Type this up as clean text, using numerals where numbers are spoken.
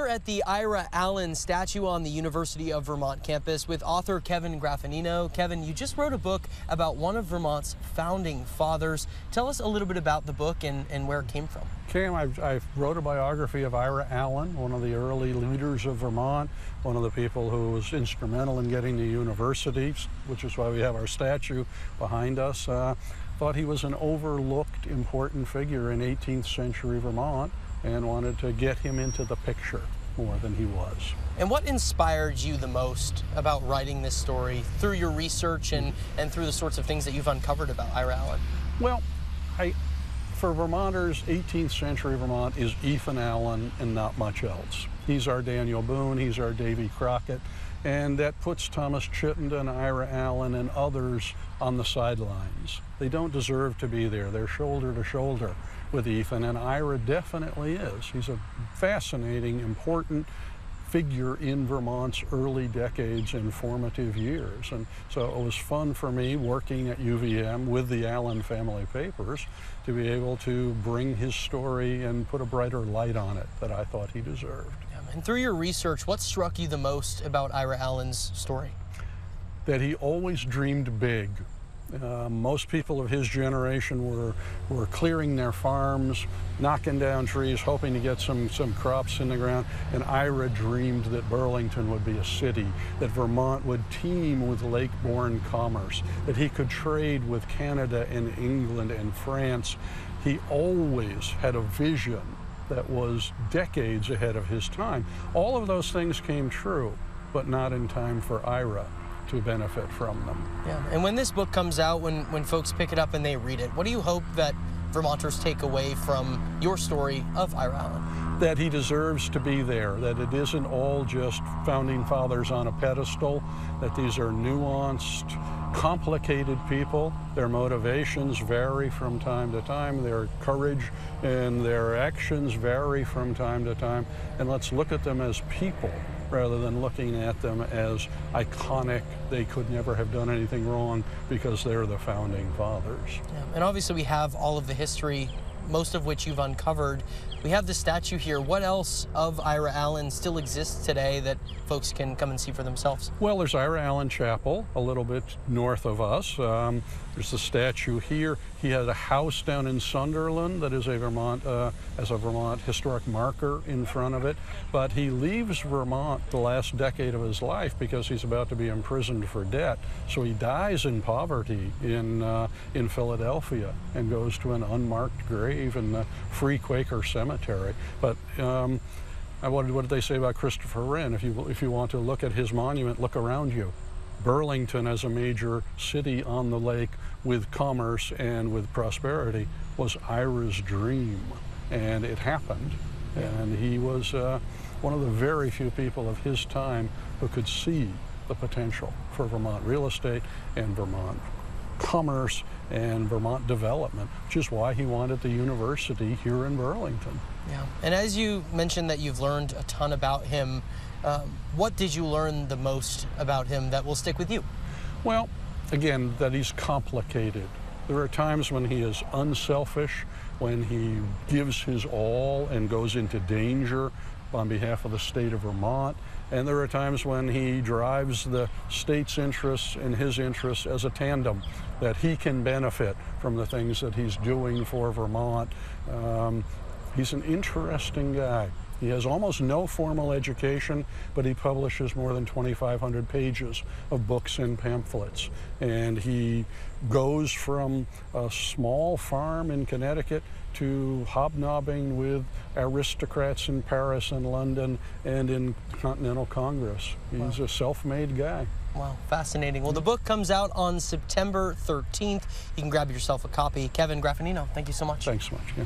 at the Ira Allen statue on the University of Vermont campus with author Kevin Graffinino. Kevin, you just wrote a book about one of Vermont's founding fathers. Tell us a little bit about the book and where it came from. Cam, I wrote a biography of Ira Allen, one of the early leaders of Vermont, one of the people who was instrumental in getting the university, which is why we have our statue behind us. Thought he was an overlooked, important figure in 18th century Vermont and wanted to get him into the picture more than he was. And what inspired you the most about writing this story through your research and through the sorts of things that you've uncovered about Ira Allen? Well, for Vermonters, 18th century Vermont is Ethan Allen and not much else. He's our Daniel Boone, he's our Davy Crockett, and that puts Thomas Chittenden, Ira Allen, and others on the sidelines. They don't deserve to be there. They're shoulder to shoulder with Ethan, and Ira definitely is. He's a fascinating, important figure in Vermont's early decades and formative years. And so it was fun for me working at UVM with the Allen family papers to be able to bring his story and put a brighter light on it that I thought he deserved. And through your research, what struck you the most about Ira Allen's story? That he always dreamed big. Most people of his generation were clearing their farms, knocking down trees, hoping to get some crops in the ground. And Ira dreamed that Burlington would be a city, that Vermont would teem with lake-borne commerce, that he could trade with Canada and England and France. He always had a vision that was decades ahead of his time. All of those things came true, but not in time for Ira to benefit from them. Yeah, and when this book comes out, when folks pick it up and they read it, what do you hope that Vermonters take away from your story of Ira Allen? That he deserves to be there, that it isn't all just founding fathers on a pedestal, that these are nuanced, complicated people. Their motivations vary from time to time, their courage and their actions vary from time to time, and let's look at them as people rather than looking at them as iconic. They could never have done anything wrong because they're the founding fathers. Yeah, and obviously we have all of the history, most of which you've uncovered. We have the statue here. What else of Ira Allen still exists today that folks can come and see for themselves? Well, there's Ira Allen Chapel, a little bit north of us. There's the statue here. He had a house down in Sunderland that is has a Vermont historic marker in front of it. But he leaves Vermont the last decade of his life because he's about to be imprisoned for debt. So he dies in poverty in Philadelphia and goes to an unmarked grave in the Free Quaker Cemetery. But what did they say about Christopher Wren? If you want to look at his monument, look around you. Burlington as a major city on the lake with commerce and with prosperity was Ira's dream, and it happened. And he was one of the very few people of his time who could see the potential for Vermont real estate and Vermont commerce and Vermont development, which is why he wanted the university here in Burlington. Yeah, and as you mentioned that you've learned a ton about him, what did you learn the most about him that will stick with you? Well, again, that he's complicated. There are times when he is unselfish, when he gives his all and goes into danger on behalf of the state of Vermont. And there are times when he drives the state's interests and his interests as a tandem, that he can benefit from the things that he's doing for Vermont. He's an interesting guy. He has almost no formal education, but he publishes more than 2,500 pages of books and pamphlets. And he goes from a small farm in Connecticut to hobnobbing with aristocrats in Paris and London and in Continental Congress. He's a self-made guy. Wow, fascinating. Well, the book comes out on September 13th. You can grab yourself a copy. Kevin Graffinino, thank you so much. Thanks so much. Yeah.